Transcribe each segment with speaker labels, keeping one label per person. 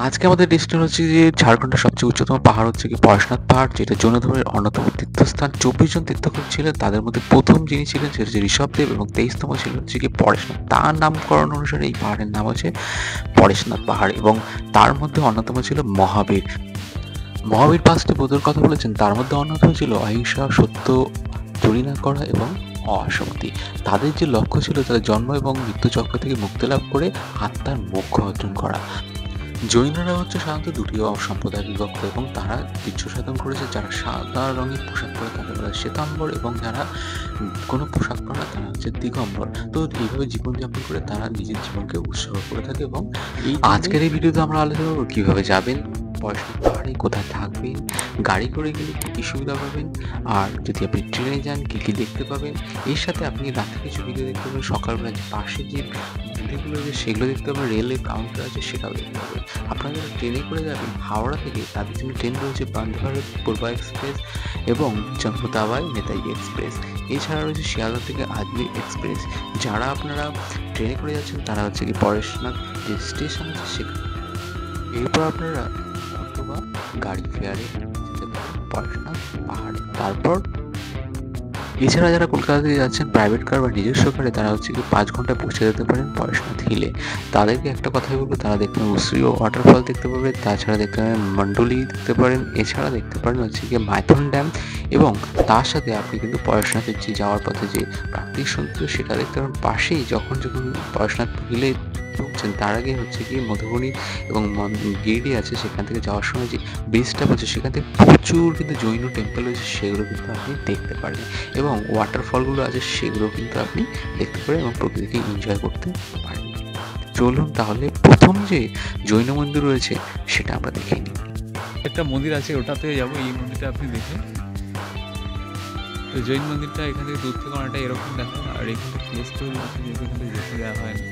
Speaker 1: আজকে আমাদের ডেস্টিনেশন হচ্ছে যে ঝাড়খণ্ডের সবচেয়ে উচ্চতম পাহাড় হচ্ছে কি পরেশনাথ পাহাড়, যেটা জৈন ধর্মের অন্যতম তীর্থস্থান। 24 জন তীর্থঙ্কর ছিলেন, তাদের মধ্যে প্রথম যিনি ছিলেন সেটা হচ্ছে ঋষভদেব এবং 23তম ছিলেন হচ্ছে কি পরেশনাথ। তার নামকরণ অনুসারে এই পাহাড়ের নাম হচ্ছে পরেশনাথ পাহাড় এবং তার মধ্যে অন্যতম ছিল মহাবীর। মহাবীর পাঁচটি ব্রতের কথা বলেছেন, তার মধ্যে অন্যতম ছিল অহিংসা, সত্য, চুরি না করা এবং অসঙ্গতি। তাদের যে লক্ষ্য ছিল তাদের জন্ম এবং মৃত্যু চক্র থেকে মুক্তি লাভ করে আত্মার মোক্ষ অর্জন করা। জৈনরা হচ্ছে সাধারণত দুটি সম্প্রদায় বিভক্ত এবং তারা তীর্থ সাধন করেছে। যারা সাদা রঙের পোশাক পরে তাদের বলা হয় শ্বেতাম্বর এবং যারা কোনো পোশাক পরে না তারা হচ্ছে দিগম্বর। তো এইভাবে জীবনযাপন করে তারা নিজের জীবনকে উৎসর্গ করে থাকে। এবং আজকের এই ভিডিওতে আমরা আলোচনা করবো কীভাবে যাবেন পরেশনাথ পাহাড়ে, কোথায় থাকবেন, গাড়ি করে গেলে কী কী সুবিধা পাবেন, আর যদি আপনি ট্রেনে যান কী কী দেখতে পাবেন। এর সাথে আপনি রাতে কিছু ভিডিও দেখতে পাবেন, সকালবেলা যে পাশে যে মন্দিরগুলো আছে সেগুলো দেখতে পাবেন, রেলের কাউন্টার আছে সেটাও দেখতে পাবেন। আপনারা যারা ট্রেনে করে যাবেন হাওড়া থেকে তাদের জন্য ট্রেন রয়েছে বন্দে ভারত পূর্বা এক্সপ্রেস এবং জম্মুতাওয়াই নেতাজি এক্সপ্রেস। এছাড়া রয়েছে শিয়ালদা থেকে আজমির এক্সপ্রেস। যারা আপনারা ট্রেনে করে যাচ্ছেন তারা হচ্ছে কি পরেশনাথ যে স্টেশন আছে সেখানে, এরপর আপনারা অথবা গাড়ি ফেয়ারে যেতে পারেন পরেশনাথ পাহাড়ে। তারপর এছাড়া যারা কলকাতা থেকে যাচ্ছেন প্রাইভেট কার বা নিজস্ব কারে তারা হচ্ছে কি 5 ঘন্টায় পৌঁছে যেতে পারেন পরেশনাথ হিলে। তাদেরকে একটা কথাই বলবো, তারা দেখতে পাবেন উসরিও ওয়াটারফল দেখতে পাবেন, তাছাড়া দেখতে পাবেন মন্ডলি দেখতে পারেন, এছাড়া দেখতে পারেন হচ্ছে কি মাইথন ড্যাম এবং তার সাথে আপনি কিন্তু পরেশনাথের যে যাওয়ার পথে যে প্রাকৃতিক সৌন্দর্য সেটা দেখতে পারেন। পাশেই যখন পরেশনাথ হিলে ঢুকছেন তার আগে হচ্ছে কি মধুবনী এবং গিরিডি আছে, সেখান থেকে যাওয়ার সময় যে ব্রিজটা পড়ছে সেখান থেকে প্রচুর কিন্তু জৈন টেম্পল রয়েছে, সেগুলো কিন্তু আপনি দেখতে পারবেন এবং ওয়াটারফলগুলো আছে সেগুলো কিন্তু আপনি দেখতে পারেন এবং প্রকৃতিকে এনজয় করতে পারেন। চলুন তাহলে প্রথম যে জৈন মন্দির রয়েছে সেটা আমরা দেখে নিই।
Speaker 2: একটা মন্দির আছে ওটাতে যাবো, এই মন্দিরটা আপনি দেখে। তো জৈন মন্দিরটা এখান থেকে দূর থেকে অনেকটা এরকম দেখা, আর এখান থেকে ক্লোজ করে দিয়েছে যেহেতু এখান থেকে যেতে দেওয়া হয় না।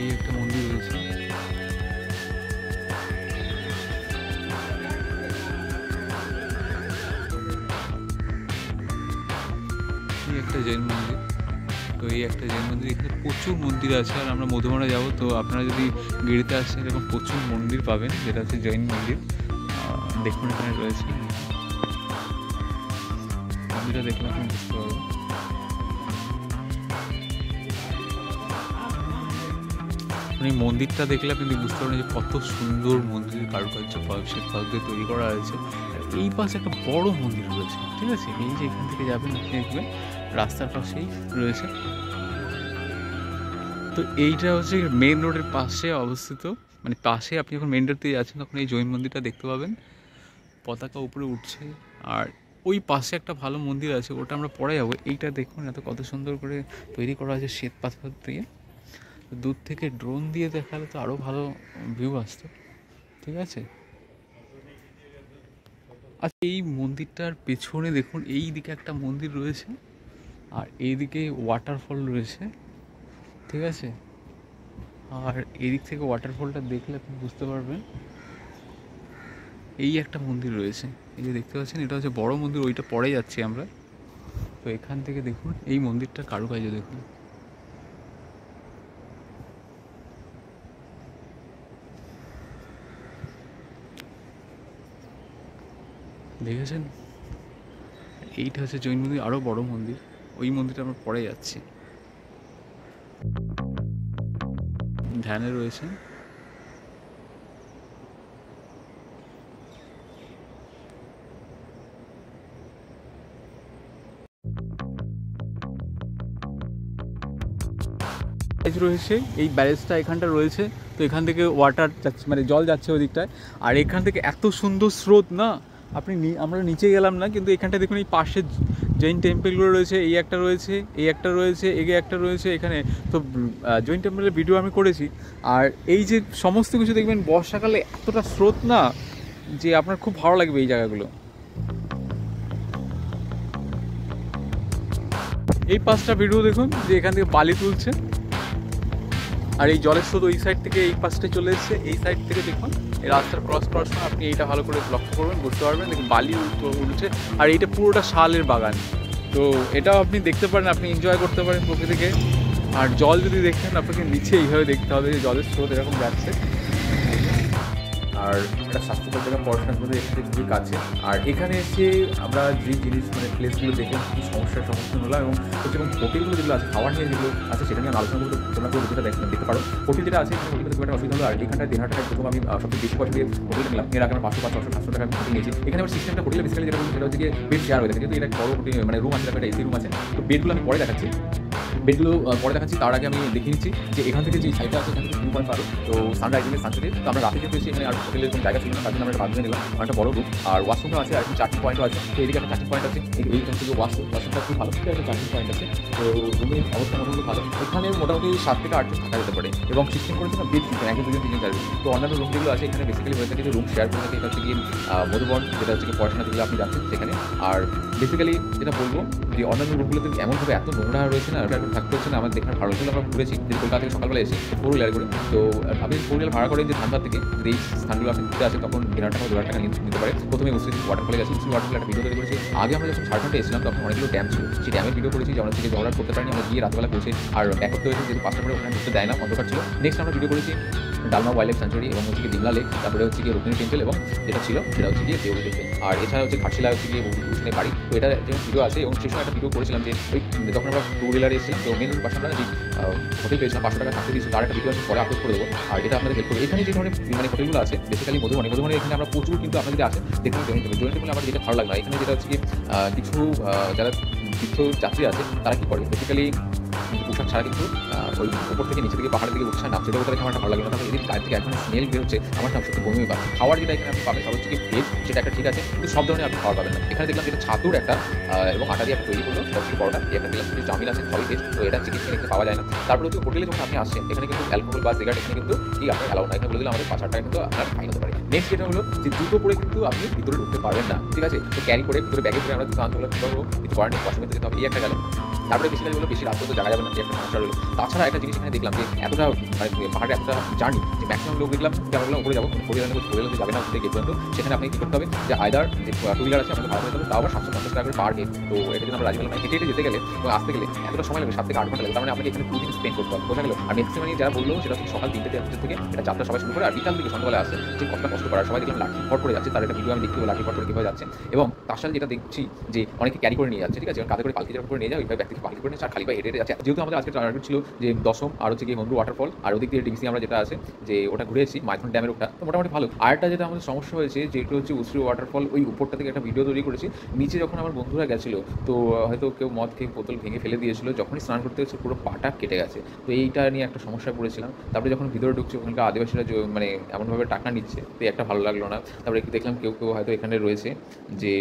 Speaker 2: এই একটা মন্দির রয়েছে, এই একটা জৈন মন্দির। তো এই একটা জৈন মন্দির, এখানে প্রচুর মন্দির আছে। আর আমরা মধুমারা যাবো, তো আপনারা যদি গিরিতে আসেন এরকম প্রচুর মন্দির পাবেন, যেটা হচ্ছে জৈন মন্দির। দেখুন এখানে রয়েছে, মন্দিরটা দেখলে আপনি বুঝতে পারবেন। এই মন্দিরটা দেখলে আপনি বুঝতে পারবেন যে কত সুন্দর মন্দিরের কারুকার্য শ্বেত দিয়ে তৈরি করা হয়েছে। এই পাশে একটা বড় মন্দির রয়েছে, ঠিক আছে। এই যে এখান থেকে যাবেন আপনি দেখবেন রাস্তার পাশেই রয়েছে। তো এইটা হচ্ছে মেন রোডের পাশে অবস্থিত, মানে পাশে আপনি যখন মেন রোড দিয়ে যাচ্ছেন তখন এই জৈন মন্দিরটা দেখতে পাবেন, পতাকা উপরে উঠছে। আর ওই পাশে একটা ভালো মন্দির আছে, ওটা আমরা পরে যাবো। এইটা দেখুন এত কত সুন্দর করে তৈরি করা আছে শ্বেত পাথর দিয়ে। দূর থেকে ড্রোন দিয়ে দেখালে তো আরও ভালো ভিউ আসতো, ঠিক আছে। আচ্ছা, এই মন্দিরটার পেছনে দেখুন এই দিকে একটা মন্দির রয়েছে আর এইদিকে ওয়াটারফল রয়েছে, ঠিক আছে। আর এদিক থেকে ওয়াটারফলটা দেখলে আপনি বুঝতে পারবেন। এই একটা মন্দির রয়েছে, এই যে দেখতে পাচ্ছেন, এটা হচ্ছে বড় মন্দির, ওইটা পরে যাচ্ছি আমরা। তো এখান থেকে দেখুন এই মন্দিরটার কারুকার্য দেখুন, দেখেছেন। এইটা হচ্ছে জৈন মন্দির, আরও বড় মন্দির। ওই মন্দিরটা আমরা পরে যাচ্ছি। ধ্যানে রয়েছে, রয়েছে এই ব্যারেজটা এখানটা রয়েছে। তো এখান থেকে ওয়াটার যাচ্ছে, মানে জল যাচ্ছে ওই দিকটায়। আর এখান থেকে এত সুন্দর স্রোত না, আপনি আমরা নিচে গেলাম না, কিন্তু এখানটা দেখুন এই পাশে জৈন টেম্পলগুলো রয়েছে। এই একটা রয়েছে, এই একটা রয়েছে, এগে একটা রয়েছে এখানে। তো জৈন টেম্পলের ভিডিও আমি করেছি। আর এই যে সমস্ত কিছু দেখবেন বর্ষাকালে এতটা স্রোত না যে আপনার খুব ভালো লাগবে এই জায়গাগুলো। এই পাঁচটা ভিডিও দেখুন যে এখান থেকে বালি তুলছে, আর এই জলের স্রোত ওই সাইড থেকে এই পাশটা চলে এসছে। এই সাইড থেকে দেখুন এই রাস্তার ক্রস করার সময় আপনি এইটা ভালো করে লক্ষ্য করবেন, বুঝতে পারবেন। দেখুন বালি উঠছে, আর এইটা পুরোটা শালের বাগান। তো এটাও আপনি দেখতে পারেন, আপনি এনজয় করতে পারেন প্রকৃতিকে। আর জল যদি দেখেন আপনাকে নিচে এইভাবে দেখতে হবে যে জলের স্রোত এরকম যাচ্ছে। আর একটা স্বাস্থ্যকর জায়গা পড়াশোনার জন্য এখান থেকে খুবই কাছে। আর এখানে এসে আমরা যে জিনিস মানে প্লেসগুলো দেখলাম কী সমস্যার সম্মুখীন হলাম, এবং হচ্ছে এবং হোটেলগুলো যেগুলো আছে খাওয়ার নিয়ে যেগুলো আছে সেটা নিয়ে আমি আলোচনা করবো। তোমরা কেউ যেটা দেখতে পারো হোটেল যেটা আছে এখানে হোটেল খুব একটা অসুবিধা হলো। আর এখানটায় 1,500 টাকায় প্রথম আমি সবচেয়ে বেশি পয়সা দিয়ে হোটেল নিলাম। এর আগে আমার 500 টাকা হোটেল নিয়েছি। এখানে আমার সিস্টেমটা হোটেলে বেসিক্যালি যেটা সেটা হচ্ছে গিয়ে বেড শেয়ার হয়ে থাকে, যেহেতু এটা বড় হোটেল মানে রুম আছে, একটা এসি রুম আছে। তো বেডগুলো আমি পরে দেখাচ্ছি, তার আগে আমি দেখে নিচ্ছি যে এখান থেকে যে সাইডটা আছে এখান থেকে 2.5 তো সানরাইজিংয়ের সানসেটের। তো আমরা রাতে যেহেতু এসে এখানে আর হোটেলের কোনো জায়গা ছিল না, তার জন্য আমরা বাথরুমে নিলাম। একটা বড় রুম আর ওয়াশরুমও আছে, আর একটা চার্জিং পয়েন্টও আছে। তো এদিকে একটা চার্জিং পয়েন্ট আছে, এইখান থেকে ওয়াশরুমটা খুব ভালো, একটা চার্জিং পয়েন্ট আছে। তো রুমের অবস্থা মোটামুটি ভালো। এখানে মোটামুটি 7 থেকে 8 জন থাকা যেতে পারে, এবং সিস্টেম করেছে না বেড সিস্টেম, 1 2 3 4। তো অন্যান্য রুম যেগুলো আছে এখানে বেসিক্যালি হয়ে থাকে যে রুম শেয়ার করে থাকে। এটা হচ্ছে গিয়ে মধুবন, যেটা হচ্ছে গিয়ে পড়াশোনা যেগুলো আপনি যাচ্ছেন সেখানে। আর বেসিক্যালি যেটা বলবো যে অন্যান্য রুমগুলোতে এমনভাবে এত নোংরা রয়েছে না, এখন থাকতে হচ্ছে না। আমার দেখার ভালো হয়েছিল, আমরা ঘুরেছি যে কলকাতা থেকে সকালবেলা এসে 4 হুইলার করে। তো আপনি 4 হুইলার ভাড়া করেন যে ধানবাদ থেকে এই স্থানগুলো আপনি ঘুরতে আসেন, তখন 1,500 টাকা 2,000 টাকা নিতে পারে। প্রথমে উসরি ওয়াটারফলে গেছি, উসরি ওয়াটারফলে একটা ভিডিও তৈরি করেছি। আগে আমরা যখন ঝাড়খণ্ডে এসেছিলাম তখন অনেকগুলো ড্যাম ছিল, সেই ড্যামের ভিডিও করেছি, যেমন থেকে জহরাট করতে পারিনি। আমরা গিয়ে রাতবেলা পৌঁছে আর ব্যাকআপ হয়েছে, যেহেতু 5টা পরে ওখানে ঢুকতে দেয় না, অন্ধকার ছিল। নেক্সট আমরা ভিডিও করেছি ডালমা ওয়াইল্ড লাইফ স্যাঞ্চুরি, এবং হচ্ছে গিয়ে ডিমলা লেক, তারপরে হচ্ছে গিয়ে রুক্মিণী টেম্পল, এবং যেটা ছিল সেটা হচ্ছে গিয়ে দেউলি টেম্পল। আর এছাড়া হচ্ছে ঘাটশিলা হচ্ছে গিয়ে ভূষণের বাড়ি। তো এটা যেমন ভিডিও আছে, এবং সেই সময় একটা ভিডিও করেছিলাম যে ওই যখন আমরা 2 হুইলারে এসেছিলাম, তো মেন পাশে আমরা যে হোটেল পেয়েছিলাম 500 টাকা থাকতে দিয়েছি, তার একটা ভিডিও আছে, পরে আপলোড করে দেবো। আর এটা আপনাদের হেল্প করবে। এখানে যে ধরনের মানে হোটেলগুলো আছে বেসিক্যালি মধুবনে এখানে আমরা প্রচুর কিন্তু আপনাদের আছে দেখুন জয়েন টেম্পল। আমার যেটা ভালো লাগলো এখানে যেটা হচ্ছে কি কিছু যারা তীর্থযাত্রী আছে তারা কি করে বেসিক্যালি পোশাক ছাড়া কিন্তু ওই উপর থেকে নিচে থেকে পাহাড়ের দিকে উঠছে, নামছে। ওটা দেখে আমার ভালো লাগলো না। তারপরে এদিকে গায়ে থেকে এখন স্মেল বেরোচ্ছে, আমার না সত্যি বমি পাচ্ছে। খাওয়ার যেটা এখানে আপনি পাবেন সব হচ্ছে কি ভেজ, সেটা একটা ঠিক আছে, কিন্তু সব ধরনের আপনি খাওয়ার পাবেন না। এখানে দেখলাম যেটা ছাতুর একটা এবং আটা দিয়ে একটা তৈরি করলো, দশ পরোটা দিয়ে একটা দিলাম, চাউমিন আছে, সবই ভেজ। তো এটা চিকেন এখানে পাওয়া যায় না। তারপরে হচ্ছে হোটেলে যখন আপনি আসছেন এখানে কিন্তু অ্যালকোহল বা সিগারেট এখানে কিন্তু কি আপনার অ্যালাউ না। এখানে বলে দিলে আমাদের 5,000 টাকা কিন্তু আপনার ফাইন হতে পারে। নেক্সট যেটা হলো যে জুতো পরে কিন্তু আপনি ভিতরে ঢুকতে পারবেন না, ঠিক আছে। তো ক্যারি করে ভিতরে ব্যাগে করে আমরা জুতো আনতে হলে কী করবো, কিছু করার নেই, ওয়াশরুমে যেতে হবে, এই একটা গেল। তারপরে বেসিক্যালি হলো বেশি রাত পর্যন্ত জায়গা যাবে না, একটা সমস্যা রইল। তাছাড়া একটা জিনিস এখানে দেখলাম যে এতটা মানে পাহাড়ে এতটা জার্নি যে ম্যাক্সিমাম লোক দেখলাম যে আমরা উপরে যাবো, ফোর হুইলারে যাবে না উপরে গেট পর্যন্ত। সেখানে আপনি কী করতে হবে যে আইদার যে 2 হুইলার আছে আমাদের ভাড়া করতে হবে, তাও আবার 750 টাকা করে পার হেড। তো এটা কিন্তু আমরা রাজি হলাম না। হেঁটে যেতে গেলে তো আসতে গেলে এতটা সময় লাগবে, 7 থেকে 8 ঘন্টা লাগবে। তার মানে আপনাকে এখানে 2 দিন স্পেন্ড করতে হবে, বোঝা গেল। আর ম্যাক্সিমাম যারা বললো সেটা হচ্ছে সকাল 3টে থেকে এটা যাত্রা সবাই শুরু করে, আর বিকাল দিকে সন্ধ্যাবেলা আসে যে কতটা কষ্ট করার। সবাই দেখলাম লাঠি ফট করে যাচ্ছে, তার একটা ভিডিও আমি দেখতে লাঠি ফট করে কীভাবে যাচ্ছে। এবং তার সাথে যেটা দেখছি যে অনেকে ক্যারি করে নিয়ে যাচ্ছে, ঠিক আছে, কাঁধে করে পালকি যেরকম করে নিয়ে যায়, ওইভাবে ব্যক্তিকে পালকি করে নিচ্ছে, আর খালি পায়ে হেঁটে যাচ্ছে। যেহেতু আমাদের আজকে টার্গেট ছিল যে দশম আর হচ্ছে গিয়ে হন্দ্রু ওয়াটারফল, আর ওদিক দিয়ে ডিবিসি আমরা যেটা আছে যে ওটা ঘুরেছি মাইথন ড্যামের ওটা, তো মোটামুটি ভালো। আরেকটা যেটা আমাদের সমস্যা হয়েছে যেটা হচ্ছে উসরি ওয়াটারফল, ওই উপরটা থেকে একটা ভিডিও তৈরি করেছি। নিচে যখন আমার বন্ধুরা গেছিলো তো হয়তো কেউ মদ খেয়ে বোতল ভেঙে ফেলে দিয়েছিল, যখনই স্নান করতে গেছে পুরো পাটা কেটে গেছে। তো এইটা নিয়ে একটা সমস্যায় পড়েছিলাম। তারপরে যখন ভিতরে ঢুকছে ওখানকার আদিবাসীরা মানে এমনভাবে টাকা নিচ্ছে, তো একটা ভালো লাগলো না। তারপরে একটু দেখলাম কেউ হয়তো এখানে রয়েছে যে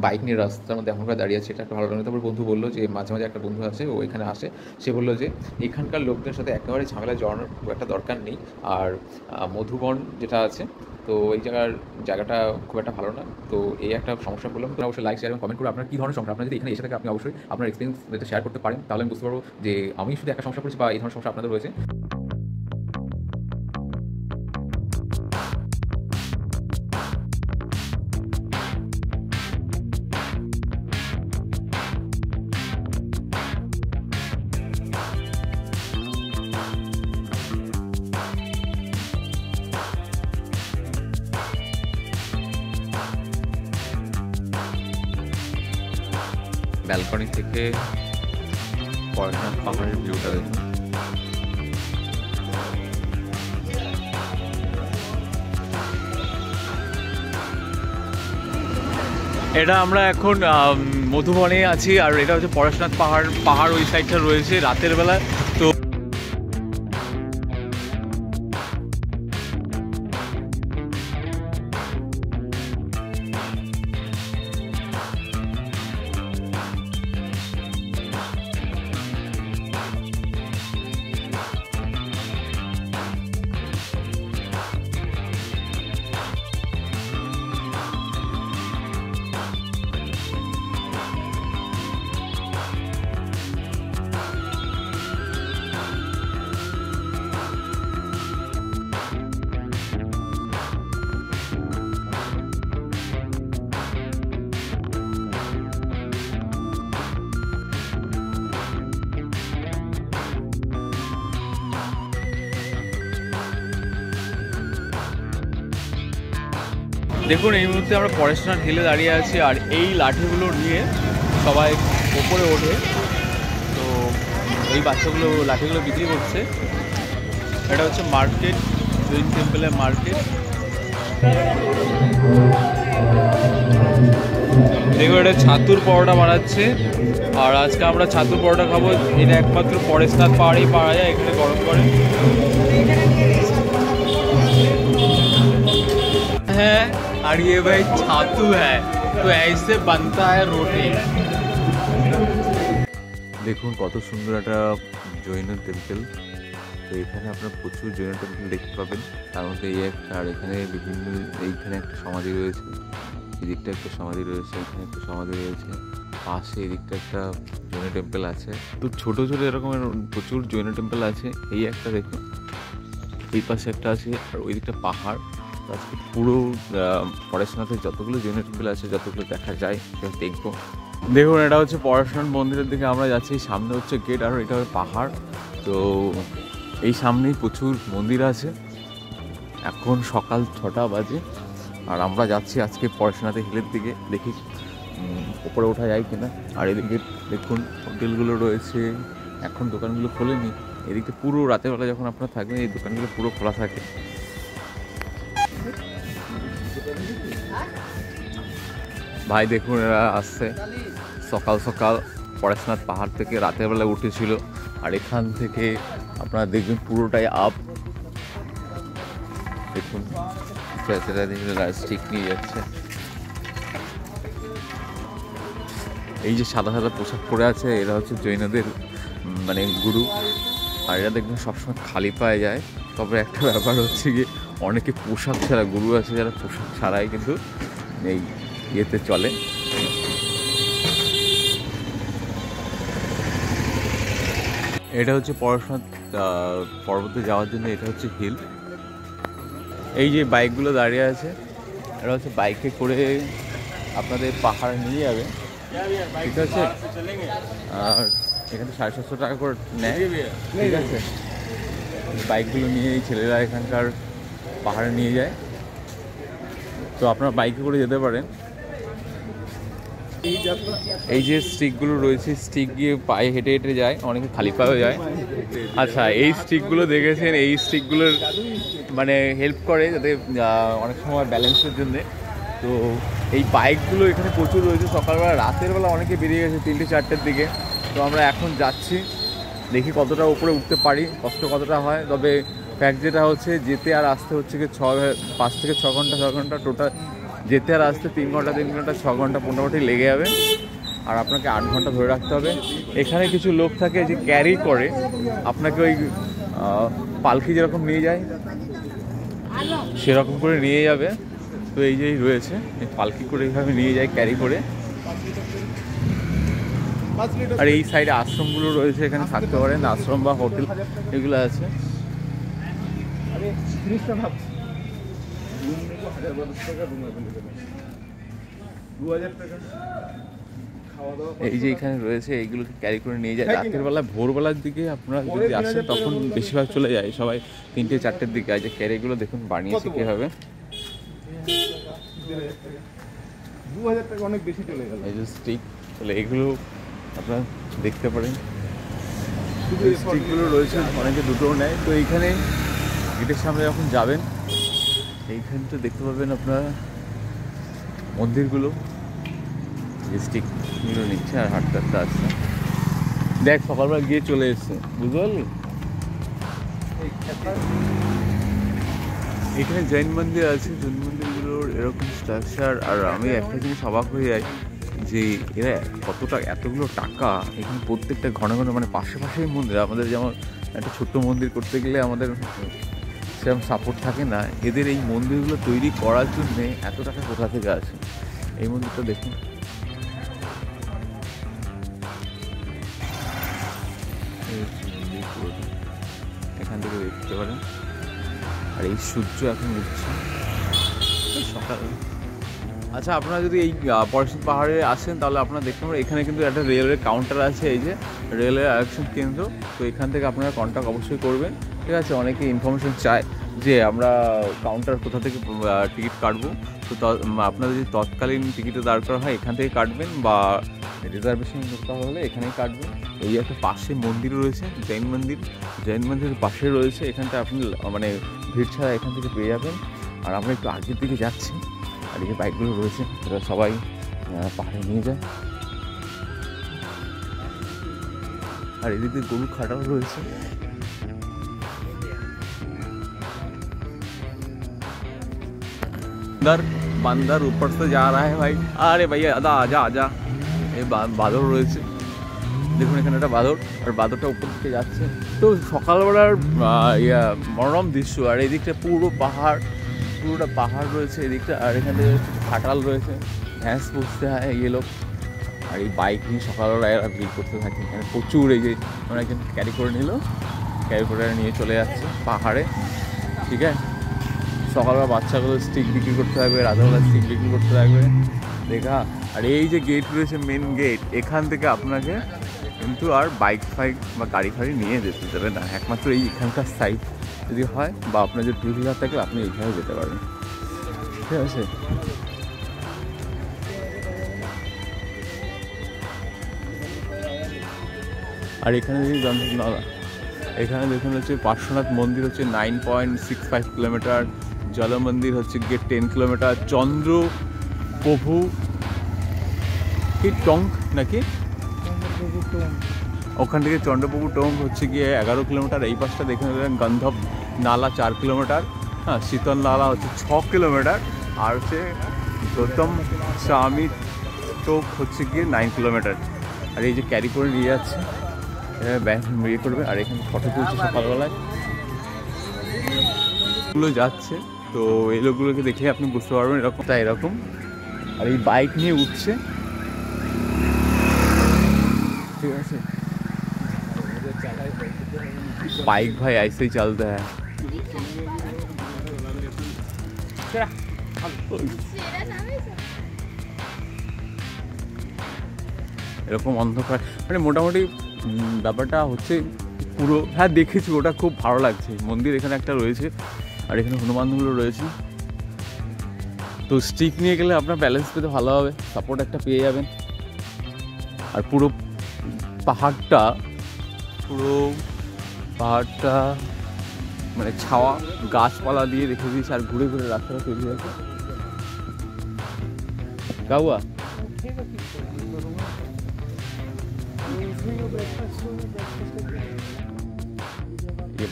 Speaker 2: বাইক নিয়ে রাস্তার মধ্যে এমনভাবে দাঁড়িয়ে আছে, এটা একটা ভালো লাগে। তারপর বন্ধু বললো যে মাঝে মাঝে একটা বন্ধু আছে ও এখানে আসে, সে বললো যে এখানকার লোকদের সাথে একেবারে ঝামেলা জড়ানোর খুব একটা দরকার নেই। আর মধুবন যেটা আছে তো এই জায়গাটা খুব একটা ভালো না। তো এই একটা সমস্যা বললাম। তো অবশ্যই লাইক শেয়ার এবং কমেন্ট করে আপনার কী ধরনের সমস্যা, আপনার যদি এখানে এসে থাকে আপনি অবশ্যই আপনার এক্সপিরিয়েন্স যেটা শেয়ার করতে পারেন, তাহলে আমি বুঝতে পারবো যে আমি শুধু একটা সমস্যা করেছি বা এই ধরনের সমস্যা আপনাদের রয়েছে। ব্যালকনি থেকে পড়াশোনার পাহাড়ের ভিউটা দেখুন। এটা আমরা এখন মধুবনে আছি, আর এটা হচ্ছে পড়াশোনার পাহাড় ওই সাইডটা রয়েছে রাতের বেলা। তো দেখুন এই মুহূর্তে আমরা পরেশনাথ হিলে দাঁড়িয়ে আছি, আর এই লাঠিগুলো নিয়ে সবাই ওপরে ওঠে। তো এই বাচ্চাগুলো লাঠিগুলো বিক্রি করছে। এটা হচ্ছে মার্কেট, জৈন টেম্পলের মার্কেট। দেখো এটা ছাতুর পরোটা বানাচ্ছে, আর আজকে আমরা ছাতুর পরোটা খাবো। এটা একমাত্র পরেশনাথ পাহাড়েই পাওয়া যায়, এখানে গরম করে। হ্যাঁ, আর ये भाई ছাতু है तो ऐसे बनता है रोटी।
Speaker 3: দেখুন কত সুন্দর একটা জৈন টেম্পল। তো এখানে আপনার প্রচুর জৈন টেম্পল দেখতে পাবেন, তার মধ্যে এই একটা। আর এখানে বিভিন্ন, এইখানে একটা সমাধি রয়েছে, এদিকটা একটা সমাধি রয়েছে, এখানে একটা সমাধি রয়েছে, পাশে এদিকটা একটা জৈন টেম্পল আছে। তো ছোট ছোট এরকমের প্রচুর জৈন টেম্পল আছে। এই একটা দেখুন, এই পাশে একটা আছে, আর ওই দিকটা পাহাড়। আজকে পুরো পরেশনাথের যতগুলো জৈন টেম্পল আছে, যতগুলো দেখা যায় সেটা দেখবো।
Speaker 2: দেখুন এটা হচ্ছে পরেশনাথ মন্দিরের দিকে আমরা যাচ্ছি। সামনে হচ্ছে গেট, আর এটা হচ্ছে পাহাড়। তো এই সামনেই প্রচুর মন্দির আছে। এখন সকাল 6টা বাজে, আর আমরা যাচ্ছি আজকে পরেশনাথ হিলের দিকে। দেখি উপরে ওঠা যায় কিনা। আর এদিকে দেখুন হোটেলগুলো রয়েছে, এখন দোকানগুলো খোলেনি। এদিকে পুরো রাতের বেলা যখন আপনারা থাকবেন, এই দোকানগুলো পুরো খোলা থাকে। ভাই দেখুন এরা আসছে সকাল সকাল পরেশনাথ পাহাড় থেকে, রাতের বেলা উঠেছিল। আর এখান থেকে আপনারা দেখবেন পুরোটাই আপ। দেখুন স্টিক নিয়ে যাচ্ছে। এই যে সাদা সাদা পোশাক পরে আছে, এরা হচ্ছে জৈনদের মানে গুরু। আর এরা দেখবেন সবসময় খালি পায়ে যায়। তবে একটা ব্যাপার হচ্ছে কি, অনেকে পোশাক ছাড়া, গুরু আছে যারা পোশাক ছাড়াই কিন্তু এই ইয়েতে চলে। এটা হচ্ছে পরেশনাথ পর্বতে যাওয়ার জন্য, এটা হচ্ছে হিল। এই যে বাইকগুলো দাঁড়িয়ে আছে, এটা হচ্ছে বাইকে করে আপনাদের পাহাড় নিয়ে যাবে, ঠিক আছে। আর এখানে 750 টাকা করে নেয়, ঠিক আছে। বাইকগুলো নিয়ে এই ছেলেরা এখানকার পাহাড়ে নিয়ে যায়। তো আপনারা বাইকে করে যেতে পারেন। এই যে স্টিকগুলো রয়েছে, স্টিক গিয়ে পায়ে হেঁটে হেঁটে যায়, অনেকে খালি পায়েও যায়। আচ্ছা, এই স্টিকগুলো দেখেছেন, এই স্টিকগুলোর মানে হেল্প করে যাতে অনেক সময় ব্যালেন্সের জন্যে। তো এই বাইকগুলো এখানে প্রচুর রয়েছে। সকালবেলা, রাতের বেলা অনেকে বেরিয়ে গেছে 3-4টের দিকে। তো আমরা এখন যাচ্ছি, দেখি কতটা উপরে উঠতে পারি, কষ্ট কতটা হয়। তবে ফ্যাক্ট যেটা হচ্ছে, যেতে আর আসতে হচ্ছে কি 5 থেকে 6 ঘন্টা, 6 ঘন্টা টোটাল। যেতে আর আসতে 3 ঘন্টা 6 ঘন্টা মোটামুটি লেগে যাবে। আর আপনাকে 8 ঘন্টা ধরে রাখতে হবে। এখানে কিছু লোক থাকে যে ক্যারি করে আপনাকে, ওই পালকি যেরকম নিয়ে যায় সেরকম করে নিয়ে যাবে। তো এই যেই রয়েছে, এই পালকি করে এইভাবে নিয়ে যায়, ক্যারি করে। আর এই সাইডে আশ্রমগুলো রয়েছে, এখানে থাকতে পারেন। আশ্রম বা হোটেল এগুলো আছে। এই যে এখানে রয়েছে, এইগুলোকে ক্যারি করে নিয়ে যায়। রাতের বেলা, ভোরবেলার দিকে আপনারা যদি আসেন, তখন বেশিরভাগ চলে যায় সবাই 3-4টের দিকে। এই যে ক্যারিগুলো দেখুন বানিয়েছে কীভাবে।
Speaker 4: 2000 টাকা অনেক বেশি চলে গেল।
Speaker 2: এই যে স্টিক, তাহলে এগুলো আপনারা দেখতে পারেন। স্টিকগুলো রয়েছে, অনেকে দুটোও নেয়। তো এইখানে গেটের সামনে যখন যাবেন, এইখানটা দেখতে পাবেন আপনারা মন্দিরগুলো। যে স্টিকগুলো নিচ্ছে আর হাঁটতে হাঁটতে আসছে। দেখ সকালবেলা গিয়ে চলে এসছে, বুঝতে পারলি। এখানে জৈন মন্দির আছে, জৈন মন্দিরগুলোর এরকম স্ট্রাকচার। আর আমি একটা জিনিস অবাক হয়ে যাই যে এরা কতটা, এতগুলো টাকা এখানে প্রত্যেকটা ঘন ঘন, মানে পাশে পাশেই মন্দির। আমাদের যেমন একটা ছোট্ট মন্দির করতে গেলে আমাদের সেরকম সাপোর্ট থাকে না, এদের এই মন্দিরগুলো তৈরি করার জন্যে এত টাকা কোথা থেকে আসে। এই মন্দিরটা দেখুন, এখান থেকে দেখতে পারেন। আর এই সূর্য এখন উঠছে সকাল। আচ্ছা, আপনারা যদি এই পরেশনাথ পাহাড়ে আসেন, তাহলে আপনারা দেখতে পারেন এখানে কিন্তু একটা রেলওয়ে কাউন্টার আছে, এই যে রেলওয়ে আরক্ষণ কেন্দ্র। তো এখান থেকে আপনারা কন্ট্যাক্ট অবশ্যই করবেন, ঠিক আছে। অনেকে ইনফরমেশন চায়,
Speaker 3: যে আমরা কাউন্টার কোথা থেকে টিকিট কাটবো। তো আপনাদের যদি তৎকালীন টিকিটে দাঁড় করা হয় এখান থেকে কাটবেন, বা রিজার্ভেশন করতে হলে এখানেই কাটবেন। এই একটা পাশে মন্দির রয়েছে, জৈন মন্দির, জৈন মন্দিরের পাশে রয়েছে। এখানটা আপনি মানে ভিড় ছাড়া এখান থেকে পেয়ে যাবেন। আর আমরা একটু আগের দিকে যাচ্ছি, আর এই যে বাইকগুলো রয়েছে এরা সবাই পাহাড়ে নিয়ে যায়। আর এদিকে গরু খাটাও রয়েছে। বান্দার উপর তো যা রা হ্যায় ভাই। আরে ভাইয়া আদা আজা আজা। এই বাদর রয়েছে, দেখুন এখানে একটা বাদর, আর বাদরটা উপর দিকে যাচ্ছে। তো সকালবেলার মনোরম দৃশ্য। আর এদিকটা পুরো পাহাড়, পুরোটা পাহাড় রয়েছে এদিকটা। আর এখানে খাটাল রয়েছে, ভ্যাঁস পুষতে হয় এই লোক। আর এই বাইক নিয়ে সকালবেলা এরা ভিড় করতে থাকে এখানে প্রচুর। এই যে মানে একজন ক্যারি করে নিল, ক্যারি করে নিয়ে চলে যাচ্ছে পাহাড়ে, ঠিক আছে। সকালবেলা বাচ্চাগুলো স্টিক বিক্রি করতে থাকবে, রাতেবেলা স্টিক বিক্রি করতে থাকবে, দেখা। আর এই যে গেট রয়েছে মেন গেট, এখান থেকে আপনাকে কিন্তু আর বাইক ফাইক বা গাড়ি ফাড়ি নিয়ে যেতে দেবে না। একমাত্র এই এখানকার সাইড যদি হয়, বা আপনার যদি টু হুইলার থাকলে আপনি এইখানে যেতে পারবেন, ঠিক আছে। আর এখানে যদি এখানে দেখুন হচ্ছে পার্শ্বনাথ মন্দির হচ্ছে 9.65 কিলোমিটার, জল মন্দির হচ্ছে গিয়ে 10 কিলোমিটার, চন্দ্রপ্রভু কি টঙ্ক নাকি ওখান থেকে চন্দ্রপ্রভু টঙ্ক হচ্ছে গিয়ে 11 কিলোমিটার। এই পাশটা দেখে নেবেন গন্ধব নালা 4 কিলোমিটার, হ্যাঁ, শীতল নালা হচ্ছে 6 কিলোমিটার, আর হচ্ছে গৌতম স্বামী টোক হচ্ছে গিয়ে 9 কিলোমিটার। আর এই যে ক্যারি করে নিয়ে যাচ্ছে, ইয়ে করবে। আর এখানে ফটো তুলছে সকালবেলায়, এগুলো যাচ্ছে। তো এই লোকগুলোকে দেখে আপনি বুঝতে পারবেন এরকমটা এরকম। আর এই বাইক নিয়ে উঠছে, ঠিক আছে। বাইক ভাই ऐसे ही चलता है। এরকম অন্ধকার, মানে মোটামুটি ব্যাপারটা হচ্ছে পুরো, হ্যাঁ দেখেছি, ওটা খুব ভালো লাগছে। মন্দির এখানে একটা রয়েছে, আর এখানে হনুমানগুলো রয়েছে। তো স্টিক নিয়ে গেলে আপনার ব্যালেন্স পেতে ভালো হবে, সাপোর্ট একটা পেয়ে যাবেন। আর পুরো পাহাড়টা মানে ছাওয়া গাছপালা দিয়ে রেখে দিয়েছে, আর ঘুরে ঘুরে রাস্তাটা তৈরি হয়েছে। গাওয়া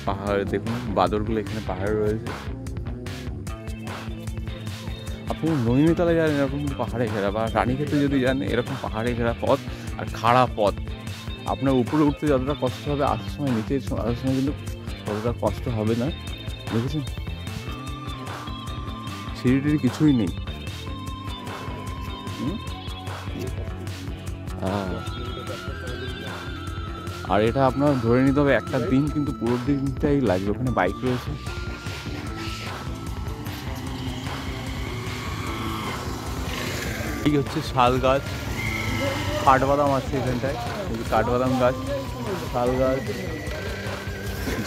Speaker 3: পাহাড় দেখুন, বাদরগুলো এখানে পাহাড় রয়েছে। আপনি নৈনিতালে যান এরকম পাহাড়ে ঘেরা, বা রানীক্ষেত্রে যদি যান এরকম পাহাড়ে ঘেরা পথ, আর খাড়া পথ। আপনার উপরে উঠতে যতটা কষ্ট হবে, আসার সময় নিচে আসার সময় কিন্তু ততটা কষ্ট হবে না, দেখেছেন। সিঁড়ি কিছুই নেই। আর এটা আপনার ধরে নিতে হবে একটা দিন, কিন্তু পুরো দিনটাই লাগবে। ওখানে বাইক রয়েছে, এই হচ্ছে শাল গাছ, কাঠবাদাম আছে এখানটায়, কাঠবাদাম গাছ, শাল গাছ,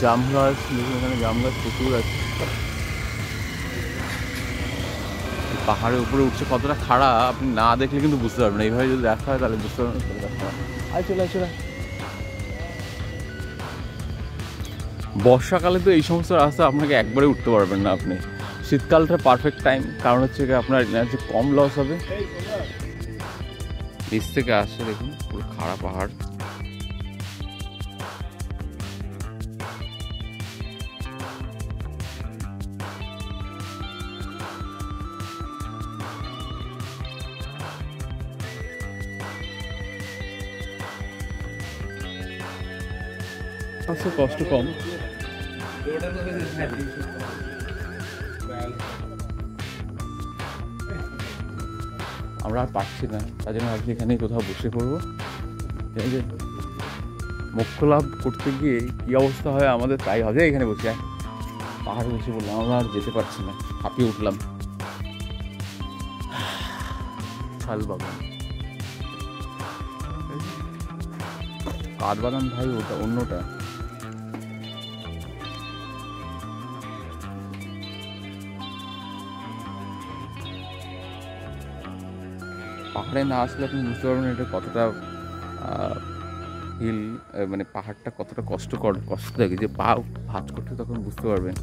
Speaker 3: জাম গাছ, এখানে জাম গাছ প্রচুর আছে। পাহাড়ের উপরে উঠছে কতটা খাড়া আপনি না দেখলে কিন্তু বুঝতে পারবেন না। এইভাবে যদি দেখা হয় তাহলে বুঝতে পারবেন কতটা খাড়া। চলে বর্ষাকালে তো এই সমস্ত রাস্তা আপনাকে একবারে উঠতে পারবেন না আপনি। শীতকালটা পারফেক্ট টাইম, কারণ হচ্ছে আপনার এনার্জি কম লস হবে। নিচ থেকে আসছে দেখুন পুরো খাড়া পাহাড়। কষ্ট কম। আমরা আর পাচ্ছি না, তার জন্য ভাবছি এখানেই কোথাও বসে পড়বো। এই যে মোক্ষ লাভ করতে গিয়ে কী অবস্থা হয় আমাদের, তাই হবে এখানে বসে পাহাড়ে বসে পড়লাম। আমরা আর যেতে পারছি না, হাঁপিয়ে উঠলাম। শাল বাগান, কাঠবাদাম ভাই ওটা অন্যটা। পাহাড়ে না আসলে আপনি বুঝতে পারবেন এটা কতটা হিল, মানে পাহাড়টা কতটা কষ্ট থাকে, যে পা ভাঁজ করতে তখন বুঝতে পারবেন।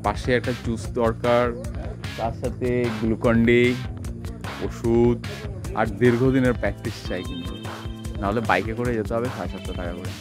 Speaker 3: পাশে একটা জুস দরকার, তার সাথে গ্লুকন্ডি, ওষুধ আর দীর্ঘদিনের প্র্যাকটিস চাই, কিন্তু নাহলে বাইকে করে যেতে হবে 750 টাকা করে।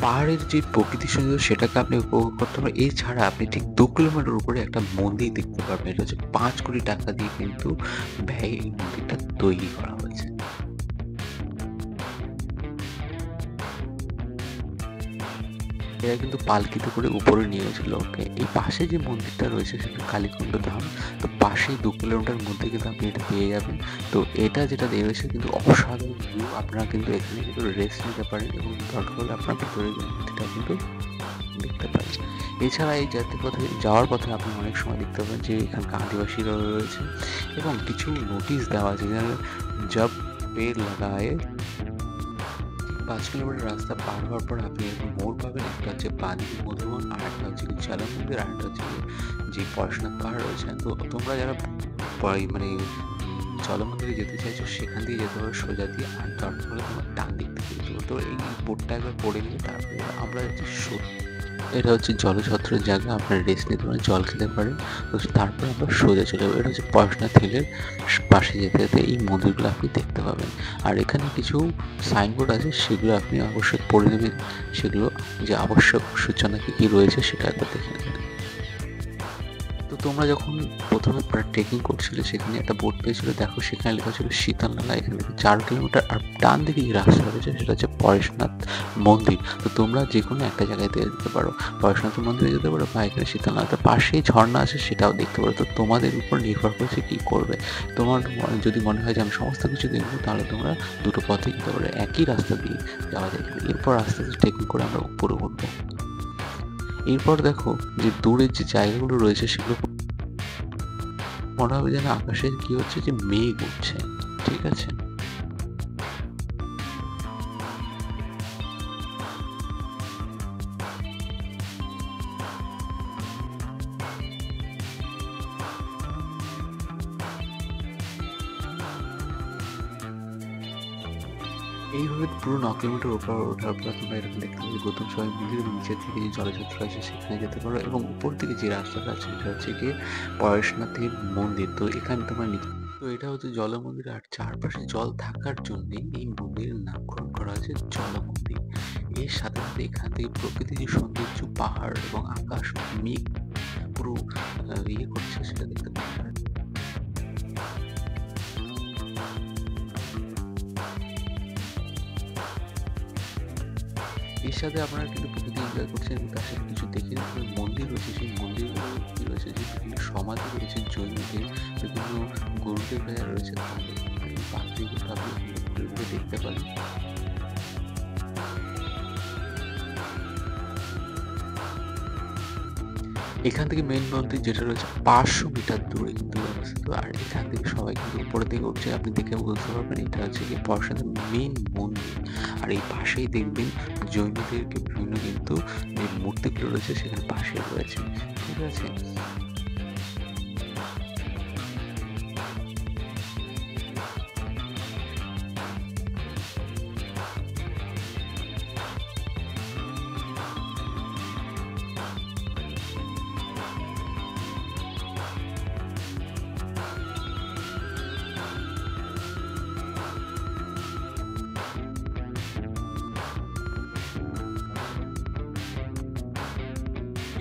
Speaker 1: পাহাড়ের যে প্রকৃতি সৌন্দর্য সেটাকে আপনি উপভোগ করতে পারেন। এছাড়া আপনি ঠিক 2 কিলোমিটার উপরে একটা মন্দির দেখতে পারবেন। এটা হচ্ছে 5 কোটি টাকা দিয়ে কিন্তু ব্যয়ে এই মন্দিরটা তৈরি করা হয়েছে। এরা কিন্তু পালকিতে করে উপরে নিয়ে গেছিল ওকে। এই পাশে যে মন্দিরটা রয়েছে সেটা কালীকুণ্ড ধাম। তো পাশেই 2 কিলোমিটার মধ্যে কিন্তু আপনি এটা পেয়ে যাবেন। তো এটা যেটা রয়েছে কিন্তু অসাধারণ ভিউ। আপনারা কিন্তু এখানে কিন্তু রেস্ট নিতে পারেন এবং দরকার হলে আপনার ভিতরে মন্দিরটা কিন্তু দেখতে পারেন। এছাড়া এই যাওয়ার পথে আপনি অনেক সময় দেখতে পাবেন যে এখানকার আদিবাসীরা রয়েছে এবং কিছু নোটিশ দেওয়া আছে যেখানে জব পেড় লাগায়ে। 5 কিলোমিটার রাস্তা পার হওয়ার পর আপনি এরকম মোড় পাবেন। একটা হচ্ছে বাদিকে মধুবন, আর একটা হচ্ছে জল মন্দির, আর একটা হচ্ছে যে পড়াশোনার পাহাড় রয়েছে। তো তোমরা যারা মানে জল মন্দিরে যেতে চাইছো সেখান দিয়ে যেতে হবে সোজা দিয়ে, আর দরকার হলে তোমার ডান দিক থেকে যেতে হবে। তো এই বোটটা একবার পড়ে নিয়ে তারপরে আমরা যাচ্ছি। এটা হচ্ছে জলছত্রের জায়গা, আপনার রেস্ট নিতে পারেন, জল খেতে পারেন। তো তারপর আমরা সোজা চলে যাবো। এটা হচ্ছে পড়াশোনা হিলের পাশে যেতে যেতে এই মন্দিরগুলো আপনি দেখতে পাবেন। আর এখানে কিছু সাইনবোর্ড আছে, সেগুলো আপনি অবশ্যই পড়ে নেবেন। সেগুলো যে আবশ্যক সূচনা কী কী রয়েছে সেটা একবার দেখে নেবেন। তো তোমরা যখন প্রথমে ট্রেকিং করছিলে সেখানে একটা বোর্ড পেয়েছিল, দেখো সেখানে লেখা ছিল শীতলনালা। এখান থেকে 4 কিলোমিটার। আর ডান দিকে যে রাস্তা রয়েছে সেটা হচ্ছে পরেশনাথ মন্দির। তো তোমরা যে কোনো একটা জায়গায় যেতে পারো, পরেশনাথ মন্দিরে যেতে পারো বা এখানে শীতলনালাতে পাশেই ঝর্ণা আছে সেটাও দেখতে পারো। তো তোমাদের উপর নির্ভর করছে কী করবে। তোমার যদি মনে হয় যে আমি সমস্ত কিছু দেখবো, তাহলে তোমরা দুটো পথে যেতে পারো, একই রাস্তা দিয়ে যাওয়া যায়। এরপর আস্তে আস্তে ট্রেকিং করে আমরা উপরে উঠবো। এরপর দেখো যে দূরের যে জায়গাগুলো রয়েছে সেগুলো মনে হবে যেন আকাশে কি হচ্ছে, যে মেঘ উঠছে। ঠিক আছে, এইভাবে পুরো 9 কিলোমিটার উপর ওঠার পর তোমরা এরকম দেখতে পাবে গৌতম সবাই মন্দির এবং নিচের থেকে যে জলছত্র আছে সেখানে যেতে পারো, এবং উপর দিকে যে রাস্তাটা আছে সেটা হচ্ছে গিয়ে পরেশনাথের মন্দির। তো এখানে তোমার তো এটা হচ্ছে জল মন্দির, আর চারপাশে জল থাকার জন্য এই মন্দিরের নামকরণ করা হয়েছে জল মন্দির। এর সাথে সাথে এখান থেকে প্রকৃতির যে সৌন্দর্য, পাহাড় এবং আকাশ, মেঘ পুরো ইয়ে করছে সেটা দেখতে পাচ্ছি। এর সাথে আপনারা কিন্তু প্রকৃতি এনজয় করছেন এবং তার সাথে কিছু দেখে মন্দির রয়েছে। সেই মন্দিরগুলো কি রয়েছে, যে বিভিন্ন সমাধি রয়েছে জৈনদের, বিভিন্ন গুরুদেব রয়েছে, তাদের পাত্রী কিন্তু আপনি ঘুরে ঘুরে দেখতে পারেন। এখান থেকে মেইন মন্দির যেটা রয়েছে 500 মিটার দূরে কিন্তু অবস্থিত। আর এখান থেকে সবাই কিন্তু উপরের দিকে উঠছে, আপনি দেখে বুঝতে পারবেন এটা হচ্ছে কি পরশুরামের মেইন মন্দির। আর এই পাশেই দেখবেন জৈনদের বিভিন্ন কিন্তু যে মূর্তিগুলো রয়েছে সেখানে পাশে রয়েছে। ঠিক আছে,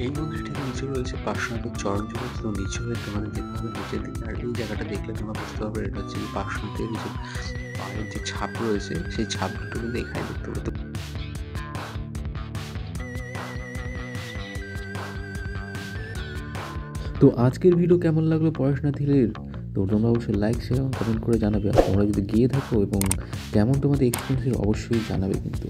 Speaker 1: এই মন্দিরটির নিচে রয়েছে পার্শ্বনাথের চরণ জগৎ। তো নিচে হয়ে তোমাদের যেতে হবে নিচের দিকে। আর এই জায়গাটা দেখলে তোমরা বুঝতে পারবে এটা হচ্ছে পার্শ্বনাথের যে পায়ের যে ছাপ রয়েছে সেই ছাপগুলো কিন্তু এখানে দেখতে পাবে।
Speaker 5: তো আজকের ভিডিও কেমন লাগলো পরেশনাথ হিলের, তো তোমরা অবশ্যই লাইক, শেয়ার এবং কমেন্ট করে জানাবে। আর তোমরা যদি গিয়ে থাকো এবং কেমন তোমাদের এক্সপিরিয়েন্স অবশ্যই জানাবে কিন্তু।